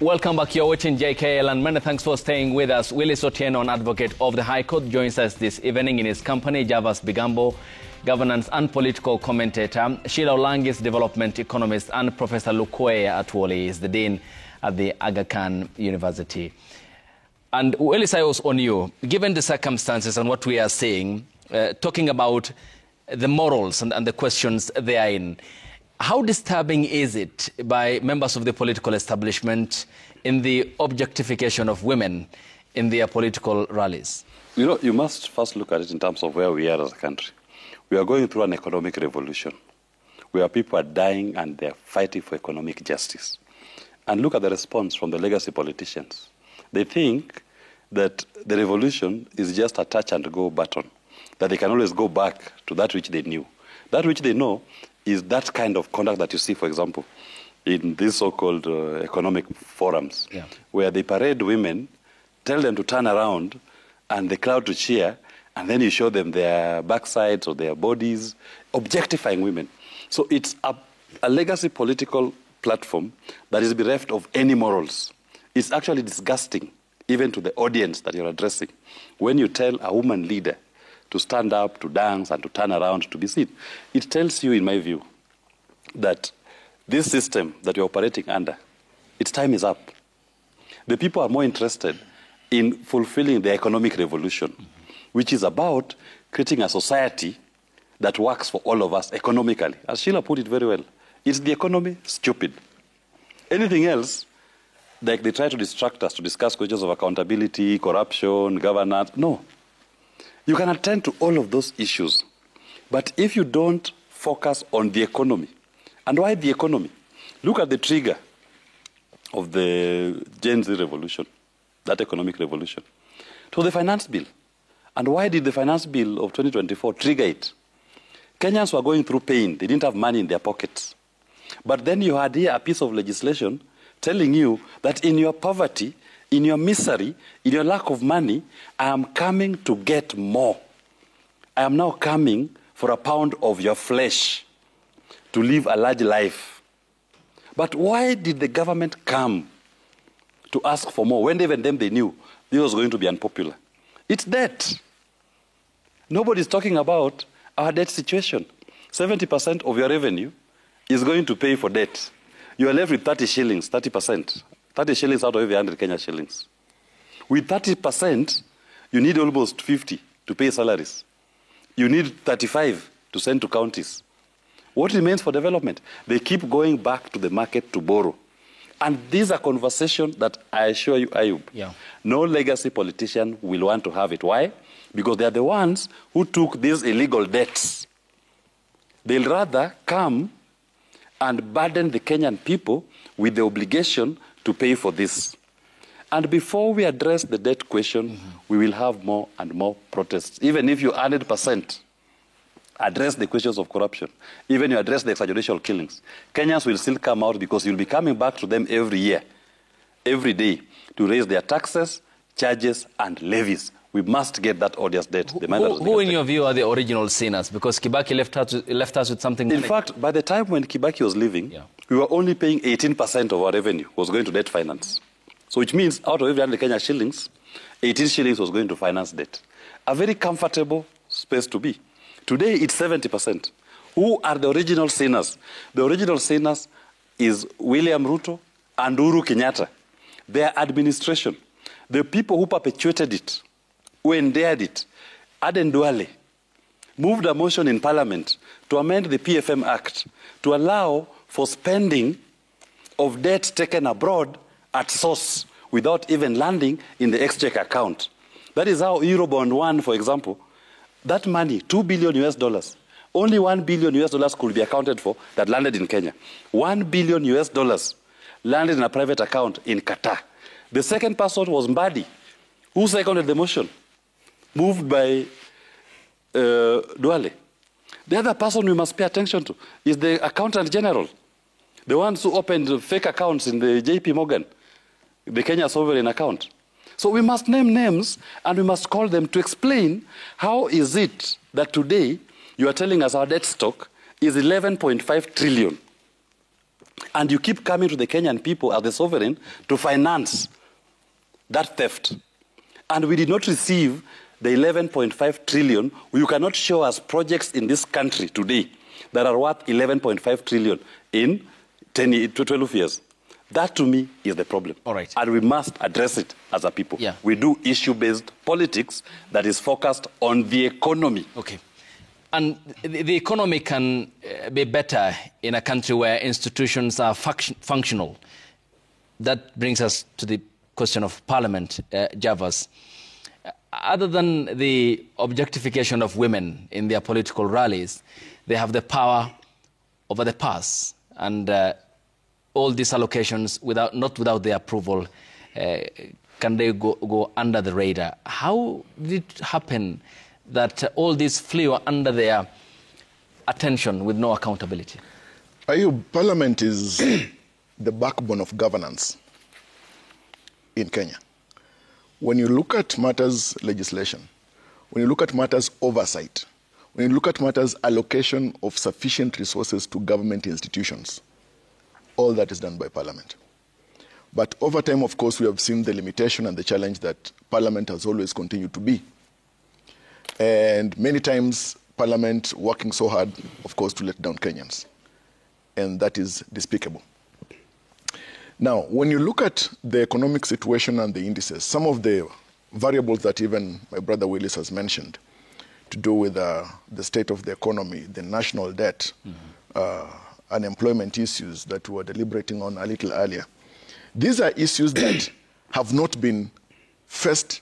Welcome back. You're watching JKL, and many thanks for staying with us. Willis Otieno, an advocate of the High Court, joins us this evening in his company. Javas Bigambo, governance and political commentator. Sheila Olangis, development economist, and Professor Lukwe Atwoli is the dean at the Aga Khan University. And Willis, I was on you. Given the circumstances and what we are seeing, talking about the morals and the questions they are in, how disturbing is it by members of the political establishment in the objectification of women in their political rallies? You know, you must first look at it in terms of where we are as a country. We are going through an economic revolution where people are dying and they're fighting for economic justice. And look at the response from the legacy politicians. They think that the revolution is just a touch-and-go button, that they can always go back to that which they knew. That which they know is that kind of conduct that you see, for example, in these so-called economic forums, where they parade women, tell them to turn around, and the crowd to cheer, and then you show them their backsides or their bodies, objectifying women. So it's a legacy political platform that is bereft of any morals. It's actually disgusting, even to the audience that you're addressing, when you tell a woman leader to stand up, to dance, and to turn around, to be seen. It tells you, in my view, that this system that you're operating under, its time is up. The people are more interested in fulfilling the economic revolution, which is about creating a society that works for all of us economically. As Sheila put it very well, it's the economy, stupid. Anything else, like they try to distract us to discuss questions of accountability, corruption, governance, no. You can attend to all of those issues. But if you don't focus on the economy, and why the economy? Look at the trigger of the Gen Z revolution, that economic revolution. To the finance bill. And why did the finance bill of 2024 trigger it? Kenyans were going through pain. They didn't have money in their pockets. But then you had here a piece of legislation telling you that in your poverty, in your misery, in your lack of money, I am coming to get more. I am now coming for a pound of your flesh to live a large life. But why did the government come to ask for more when even them they knew this was going to be unpopular? It's debt. Nobody's talking about our debt situation. 70% of your revenue is going to pay for debt. You are left with 30 shillings, 30%. 30 shillings out of every 100 Kenya shillings. With 30%, you need almost 50 to pay salaries. You need 35 to send to counties. What remains for development? They keep going back to the market to borrow. And these are conversations that I assure you, Ayub, no legacy politician will want to have it. Why? Because they are the ones who took these illegal debts. They'll rather come and burden the Kenyan people with the obligation to pay for this. And before we address the debt question, we will have more and more protests. Even if you 100% address the questions of corruption, even you address the extrajudicial killings, Kenyans will still come out because you'll be coming back to them every year, every day, to raise their taxes, charges, and levies. We must get that odious debt. Who in your view are the original sinners? Because Kibaki left us with something... In fact, by the time when Kibaki was leaving, we were only paying 18% of our revenue was going to debt finance. So which means out of every 100 Kenya shillings, 18 shillings was going to finance debt. A very comfortable space to be. Today, it's 70%. Who are the original sinners? The original sinners is William Ruto and Uhuru Kenyatta. Their administration, the people who perpetuated it, who endeared it, Aden Duale, moved a motion in Parliament to amend the PFM Act to allow for spending of debt taken abroad at source without even landing in the exchequer account. That is how Eurobond 1, for example, that money, $2 billion, only $1 billion could be accounted for that landed in Kenya. $1 billion landed in a private account in Qatar. The second person was Mbadi, who seconded the motion, moved by Duale. The other person we must pay attention to is the Accountant General, the ones who opened fake accounts in the JP Morgan, the Kenya sovereign account. So we must name names and we must call them to explain how is it that today you are telling us our debt stock is 11.5 trillion. And you keep coming to the Kenyan people as the sovereign to finance that theft. And we did not receive the 11.5 trillion. You cannot show us projects in this country today that are worth 11.5 trillion in 12 years. That, to me, is the problem. All right. And we must address it as a people. Yeah. We do issue-based politics that is focused on the economy. Okay. And the economy can be better in a country where institutions are functional. That brings us to the question of Parliament, Javas. Other than the objectification of women in their political rallies, they have the power over the purse. And all these allocations, not without their approval, can they go under the radar? How did it happen that all these flew under their attention with no accountability? Parliament is the backbone of governance in Kenya. When you look at matters legislation, when you look at matters oversight, when you look at matters allocation of sufficient resources to government institutions, all that is done by Parliament. But over time, of course, we have seen the limitation and the challenge that Parliament has always continued to be. And many times, Parliament working so hard, of course, to let down Kenyans. And that is despicable. Now, when you look at the economic situation and the indices, some of the variables that even my brother Willis has mentioned to do with the state of the economy, the national debt, unemployment issues that we were deliberating on a little earlier, these are issues that have not been faced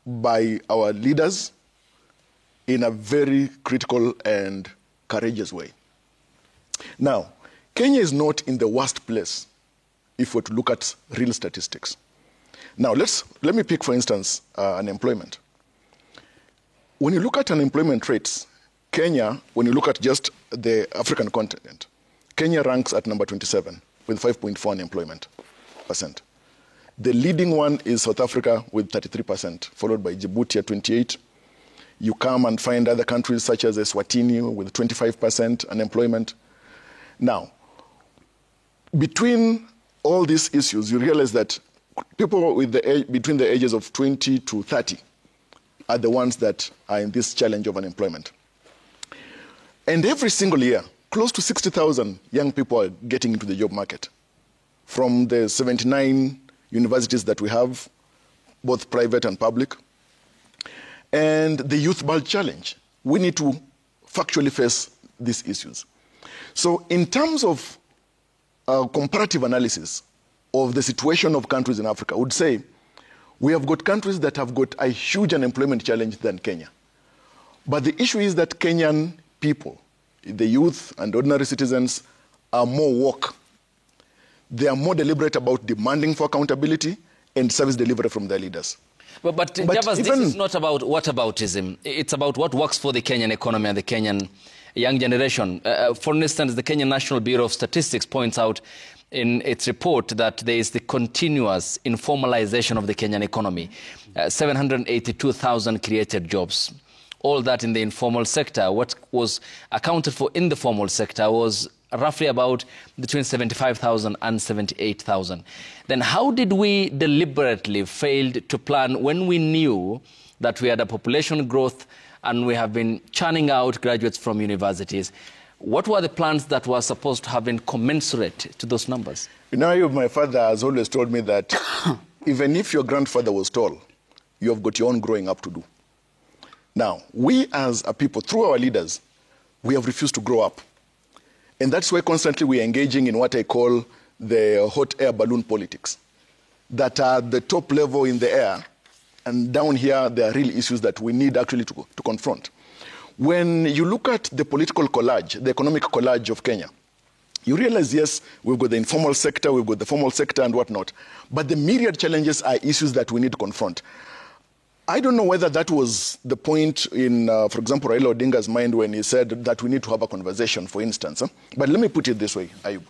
by our leaders in a very critical and courageous way. Now, Kenya is not in the worst place if we're to look at real statistics. Now, let me pick, for instance, unemployment. When you look at unemployment rates, Kenya, when you look at just the African continent, Kenya ranks at number 27 with 5.4 unemployment percent. The leading one is South Africa with 33%, followed by Djibouti at 28%. You come and find other countries such as Eswatini with 25% unemployment. Now, between all these issues, you realize that people with between the ages of 20 to 30 are the ones that are in this challenge of unemployment. And every single year, close to 60,000 young people are getting into the job market from the 79 universities that we have, both private and public. And the youth bulge challenge, we need to factually face these issues. So in terms of comparative analysis of the situation of countries in Africa, I would say we have got countries that have got a huge unemployment challenge than Kenya. But the issue is that Kenyan people, the youth and ordinary citizens, are more woke. They are more deliberate about demanding for accountability and service delivery from their leaders. But Javas, this is not about whataboutism. It's about what works for the Kenyan economy and the Kenyan young generation. For instance, the Kenyan National Bureau of Statistics points out in its report that there is the continuous informalization of the Kenyan economy. 782,000 created jobs. All that in the informal sector. What was accounted for in the formal sector was roughly about between 75,000 and 78,000. Then how did we deliberately fail to plan when we knew that we had a population growth and we have been churning out graduates from universities? What were the plans that were supposed to have been commensurate to those numbers? You know, my father has always told me that even if your grandfather was tall, you have got your own growing up to do. Now, we as a people, through our leaders, we have refused to grow up. And that's why constantly we're engaging in what I call the hot air balloon politics, that are the top level in the air, and down here there are real issues that we need actually to confront. When you look at the political collage, the economic collage of Kenya, you realize, yes, we've got the informal sector, we've got the formal sector and whatnot, but the myriad challenges are issues that we need to confront. I don't know whether that was the point in, for example, Raila Odinga's mind when he said that we need to have a conversation, for instance. But let me put it this way, Ayub.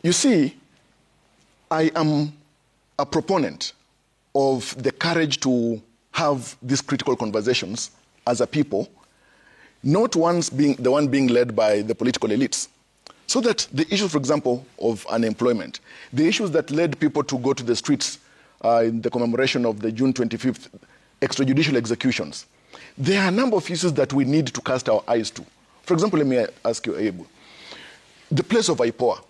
You see, I am a proponent of the courage to have these critical conversations as a people, not once being the one being led by the political elites. So that the issues, for example, of unemployment, the issues that led people to go to the streets in the commemoration of the June 25th extrajudicial executions, there are a number of issues that we need to cast our eyes to. For example, let me ask you, Abu, the place of IPOA,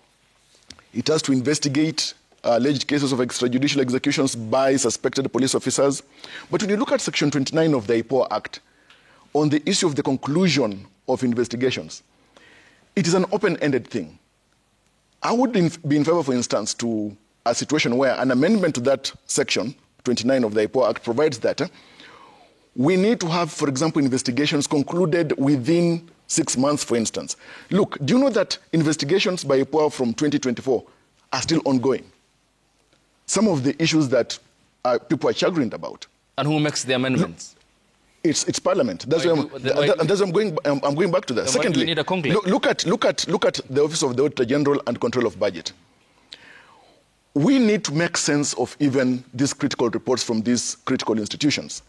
it has to investigate alleged cases of extrajudicial executions by suspected police officers. But when you look at Section 29 of the IPOA Act, on the issue of the conclusion of investigations, it is an open-ended thing. I would be in favor, for instance, to a situation where an amendment to that Section 29 of the IPOA Act provides that we need to have, for example, investigations concluded within 6 months, for instance. Look, do you know that investigations by IPOA from 2024 are still ongoing? Some of the issues that people are chagrined about. And who makes the amendments? It's Parliament. That's why I'm going back to that. Secondly, need a conclave? look at the Office of the Auditor General and Control of Budget. We need to make sense of even these critical reports from these critical institutions.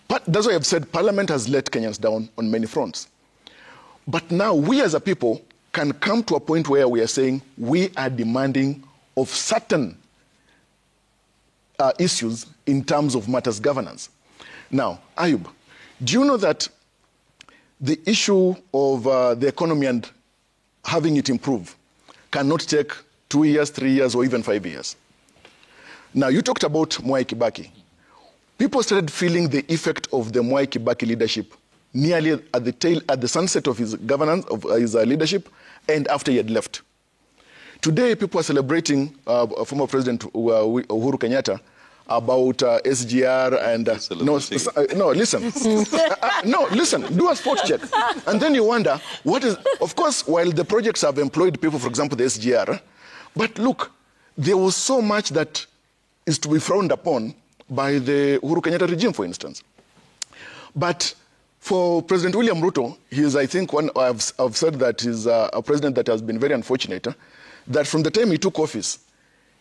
But that's why I've said Parliament has let Kenyans down on many fronts. But now we as a people can come to a point where we are saying we are demanding of certain issues in terms of matters governance. Now, Ayub, do you know that the issue of the economy and having it improve cannot take 2 years, 3 years, or even 5 years? Now, you talked about Mwai Kibaki. People started feeling the effect of the Mwai Kibaki leadership nearly at the sunset of his governance, of his leadership, and after he had left. Today, people are celebrating former President Uhuru Kenyatta about SGR and listen, do a spot check, and then you wonder what is. Of course, while the projects have employed people, for example, the SGR, but look, there was so much that is to be frowned upon by the Uhuru Kenyatta regime, for instance. But for President William Ruto, he is, I think, I've said that he's a president that has been very unfortunate. That from the time he took office,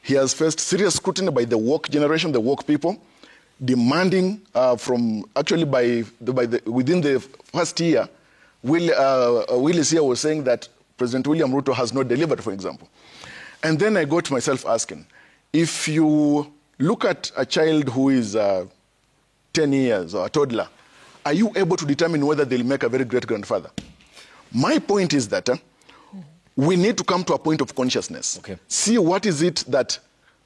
he has faced serious scrutiny by the woke generation, the woke people, demanding within the first year, Willis here was saying that President William Ruto has not delivered, for example. And then I got myself asking, if you look at a child who is 10 years or a toddler, are you able to determine whether they'll make a very great grandfather? My point is that we need to come to a point of consciousness. Okay. See what is it that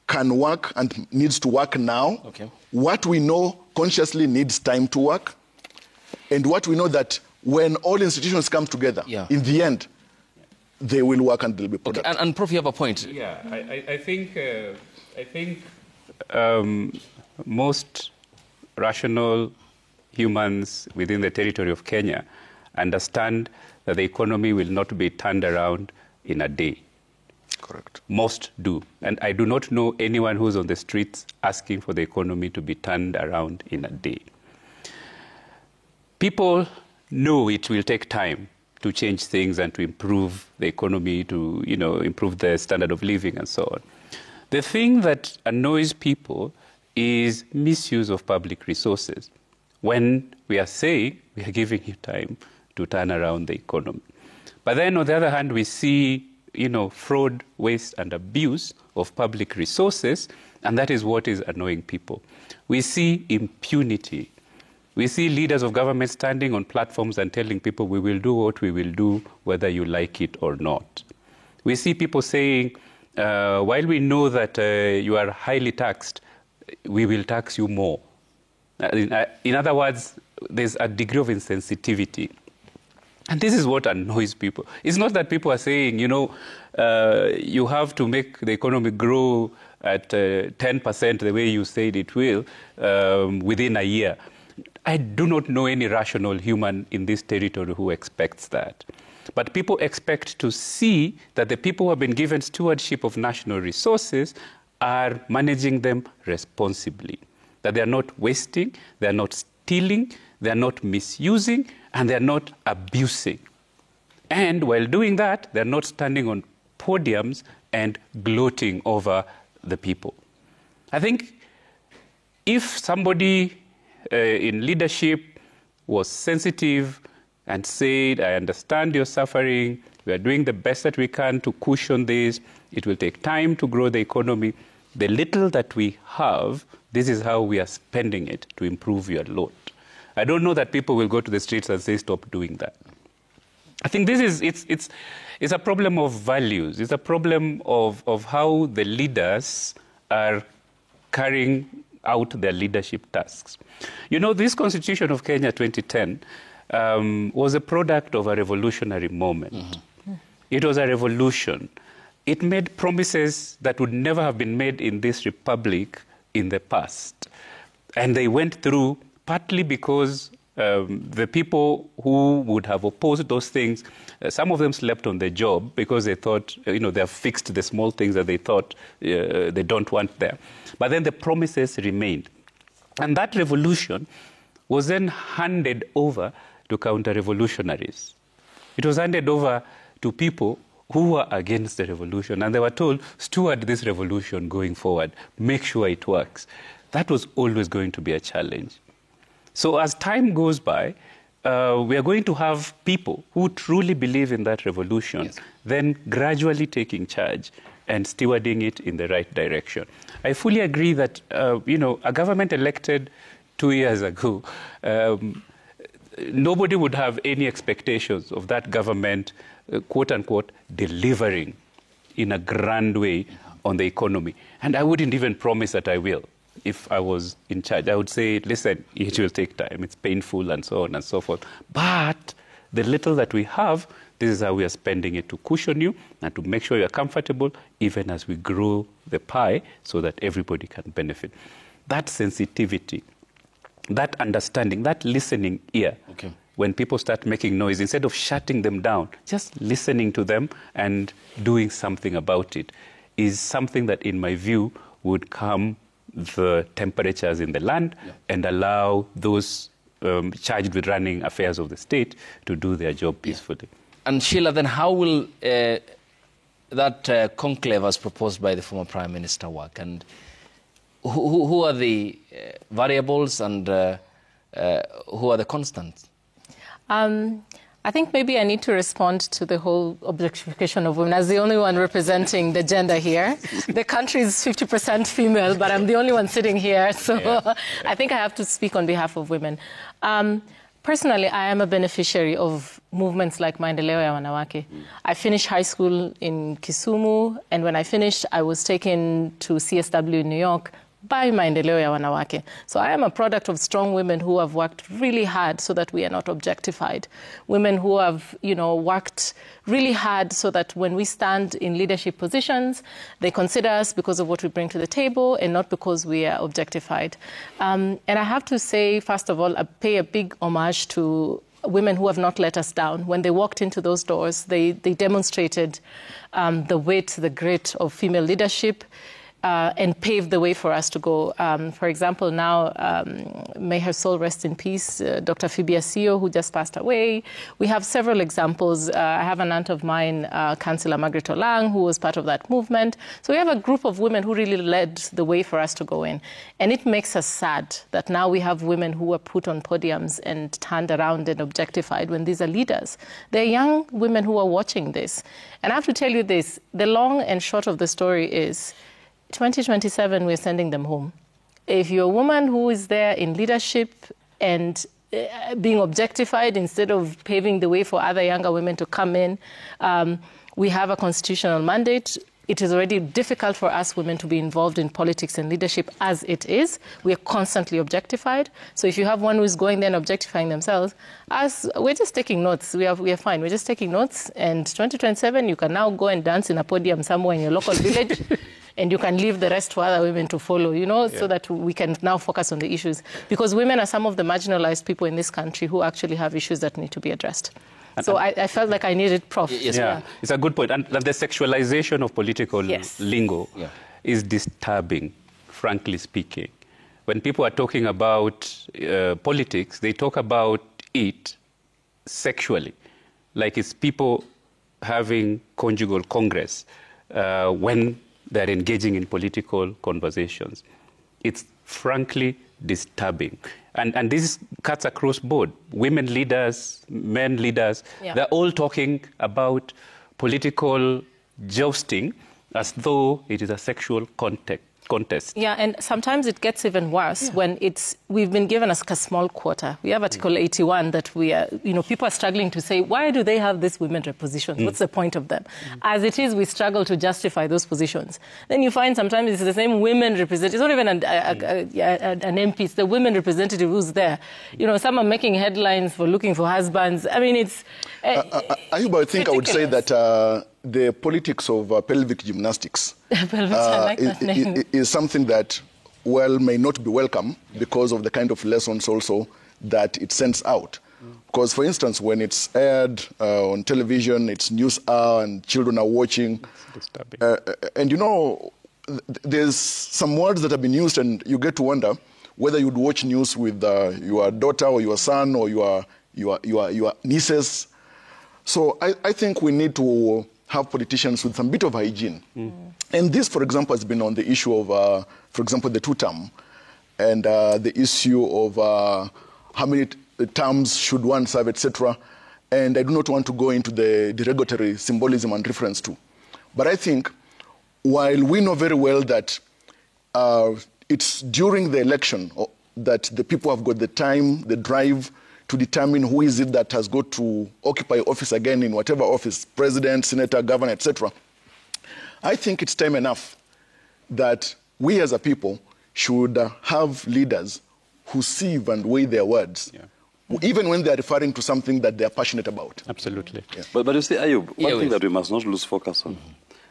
can work and needs to work now. Okay. What we know consciously needs time to work. And what we know that when all institutions come together, in the end, they will work and they'll be productive. Okay. And Prof, you have a point. Yeah, I think most rational humans within the territory of Kenya understand that the economy will not be turned around in a day. Correct. Most do. And I do not know anyone who's on the streets asking for the economy to be turned around in a day. People know it will take time to change things and to improve the economy, to improve the standard of living and so on. The thing that annoys people is misuse of public resources. When we are saying we are giving you time to turn around the economy. But then on the other hand, we see, fraud, waste and abuse of public resources, and that is what is annoying people. We see impunity. We see leaders of government standing on platforms and telling people we will do what we will do, whether you like it or not. We see people saying, while we know that you are highly taxed, we will tax you more. In other words, there's a degree of insensitivity. And this is what annoys people. It's not that people are saying, you have to make the economy grow at 10% the way you said it will within a year. I do not know any rational human in this territory who expects that. But people expect to see that the people who have been given stewardship of national resources are managing them responsibly. That they are not wasting, they are not stealing, they are not misusing, and they are not abusing. And while doing that, they are not standing on podiums and gloating over the people. I think if somebody in leadership was sensitive and said, I understand you're suffering. We are doing the best that we can to cushion this. It will take time to grow the economy. The little that we have, this is how we are spending it to improve your lot. I don't know that people will go to the streets and say, stop doing that. I think this is, it's a problem of values. It's a problem of how the leaders are carrying out their leadership tasks. You know, this Constitution of Kenya 2010 was a product of a revolutionary moment. Mm-hmm. It was a revolution. It made promises that would never have been made in this republic in the past. And they went through partly because the people who would have opposed those things, some of them slept on the job because they thought, they have fixed the small things that they thought they don't want there. But then the promises remained. And that revolution was then handed over to counter-revolutionaries. It was handed over to people who were against the revolution. And they were told, steward this revolution going forward. Make sure it works. That was always going to be a challenge. So as time goes by, we are going to have people who truly believe in that revolution, yes, then gradually taking charge and stewarding it in the right direction. I fully agree that, a government elected 2 years ago, nobody would have any expectations of that government, quote unquote, delivering in a grand way on the economy. And I wouldn't even promise that I will. If I was in charge, I would say, listen, it will take time. It's painful and so on and so forth. But the little that we have, this is how we are spending it to cushion you and to make sure you're comfortable, even as we grow the pie so that everybody can benefit. That sensitivity, that understanding, that listening ear, okay, when people start making noise, instead of shutting them down, just listening to them and doing something about it is something that, in my view, would calm the temperatures in the land, yeah, and allow those charged with running affairs of the state to do their job peacefully. Yeah. And Sheila, then how will that conclave as proposed by the former Prime Minister work? And who are the variables and who are the constants? I think maybe I need to respond to the whole objectification of women. As the only one representing the gender here, the country is 50% female, but I'm the only one sitting here, so yeah, I think I have to speak on behalf of women. Personally, I am a beneficiary of movements like Maendeleo ya Wanawake. I finished high school in Kisumu, and when I finished, I was taken to CSW in New York by Maendeleo ya Wanawake. So I am a product of strong women who have worked really hard so that we are not objectified. Women who have, worked really hard so that when we stand in leadership positions, they consider us because of what we bring to the table and not because we are objectified. And I have to say, first of all, I pay a big homage to women who have not let us down. When they walked into those doors, they demonstrated the wit, the grit of female leadership, and paved the way for us to go. For example, now, may her soul rest in peace, Dr. Phoebe Asio, who just passed away. We have several examples. I have an aunt of mine, Councillor Margaret Olang, who was part of that movement. So we have a group of women who really led the way for us to go in. And it makes us sad that now we have women who are put on podiums and turned around and objectified when these are leaders. They're young women who are watching this. And I have to tell you this, the long and short of the story is, 2027, we're sending them home. If you're a woman who is there in leadership and being objectified instead of paving the way for other younger women to come in, we have a constitutional mandate. It is already difficult for us women to be involved in politics and leadership as it is. We are constantly objectified. So if you have one who is going there and objectifying themselves, we're just taking notes. We are fine. We're just taking notes. And 2027, you can now go and dance in a podium somewhere in your local village. And you can leave the rest to other women to follow, yeah, so that we can now focus on the issues. Because women are some of the marginalized people in this country who actually have issues that need to be addressed. So I felt like I needed Prof. Yes, yeah, it's a good point. And the sexualization of political, yes, lingo, yeah, is disturbing, frankly speaking. When people are talking about politics, they talk about it sexually, like it's people having conjugal congress when they're engaging in political conversations. It's frankly disturbing. And this cuts across board. Women leaders, men leaders, they're all talking about political jousting as though it is a sexual contest. Yeah, and sometimes it gets even worse when we've been given a small quota. We have Article 81 that we are, people are struggling to say, why do they have these women positions? What's the point of them? As it is, we struggle to justify those positions. Then you find sometimes it's the same women representative. It's not even an MP, it's the women representative who's there. Some are making headlines for looking for husbands. I mean, it's... I would say that the politics of pelvic gymnastics is something that, may not be welcome because of the kind of lessons also that it sends out. Because, for instance, when it's aired on television, it's news hour and children are watching. And, there's some words that have been used and you get to wonder whether you'd watch news with your daughter or your son or your nieces. So I think we need to have politicians with some bit of hygiene. And this, for example, has been on the issue of, for example, the two-term and the issue of how many terms should one serve, etc. And I do not want to go into the derogatory symbolism and reference to. But I think while we know very well that it's during the election that the people have got the time, the drive, to determine who is it that has got to occupy office again in whatever office, president, senator, governor, etc. I think it's time enough that we as a people should have leaders who sieve and weigh their words, even when they're referring to something that they're passionate about. Absolutely. Yeah. But you see, Ayub, one thing that we must not lose focus on,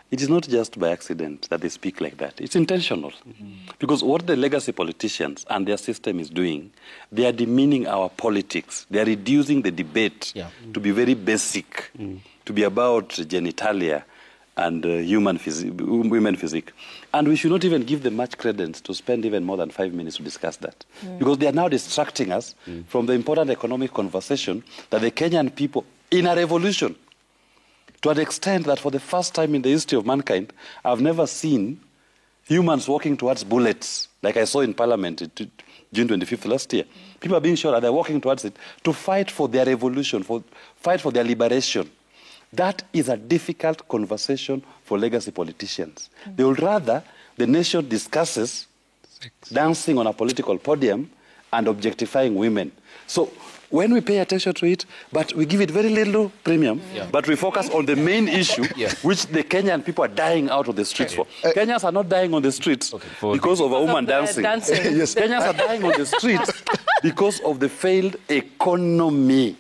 it is not just by accident that they speak like that. It's intentional. Because what the legacy politicians and their system is doing, they are demeaning our politics. They are reducing the debate to be very basic, to be about genitalia and women physique. And we should not even give them much credence to spend even more than 5 minutes to discuss that. Because they are now distracting us from the important economic conversation that the Kenyan people, in a revolution, to an extent that for the first time in the history of mankind, I've never seen humans walking towards bullets, like I saw in Parliament June 25th last year. People are being shot and they're walking towards it to fight for their revolution, fight for their liberation. That is a difficult conversation for legacy politicians. They would rather the nation discusses dancing on a political podium and objectifying women. So when we pay attention to it, but we give it very little premium, but we focus on the main issue, which the Kenyan people are dying out of the streets for. Kenyans are not dying on the streets because of a woman dancing. Kenyans are dying on the streets because of the failed economy.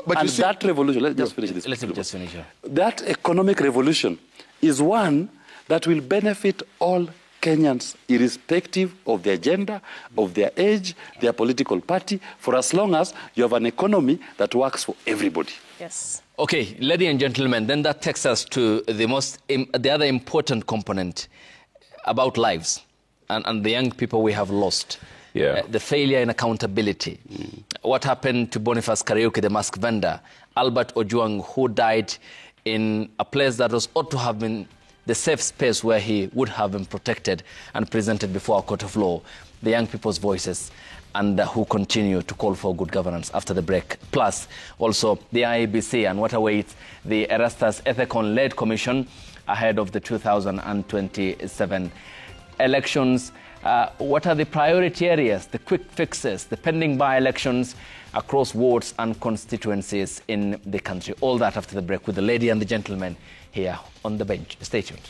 But and that revolution, let's just finish this. Let's just finish. That economic revolution is one that will benefit all Kenyans, irrespective of their gender, of their age, their political party, for as long as you have an economy that works for everybody. Yes. Okay, ladies and gentlemen, then that takes us to the other important component about lives and the young people we have lost. The failure in accountability. What happened to Boniface Kariuki, the mask vendor, Albert Ojwang, who died in a place that ought to have been the safe space where he would have been protected and presented before a court of law, the young people's voices, and who continue to call for good governance after the break. Plus, also the IEBC and what awaits the Erastus Ethicon-led commission ahead of the 2027 elections. What are the priority areas, the quick fixes, the pending by-elections across wards and constituencies in the country? All that after the break with the lady and the gentleman here on the bench. Stay tuned.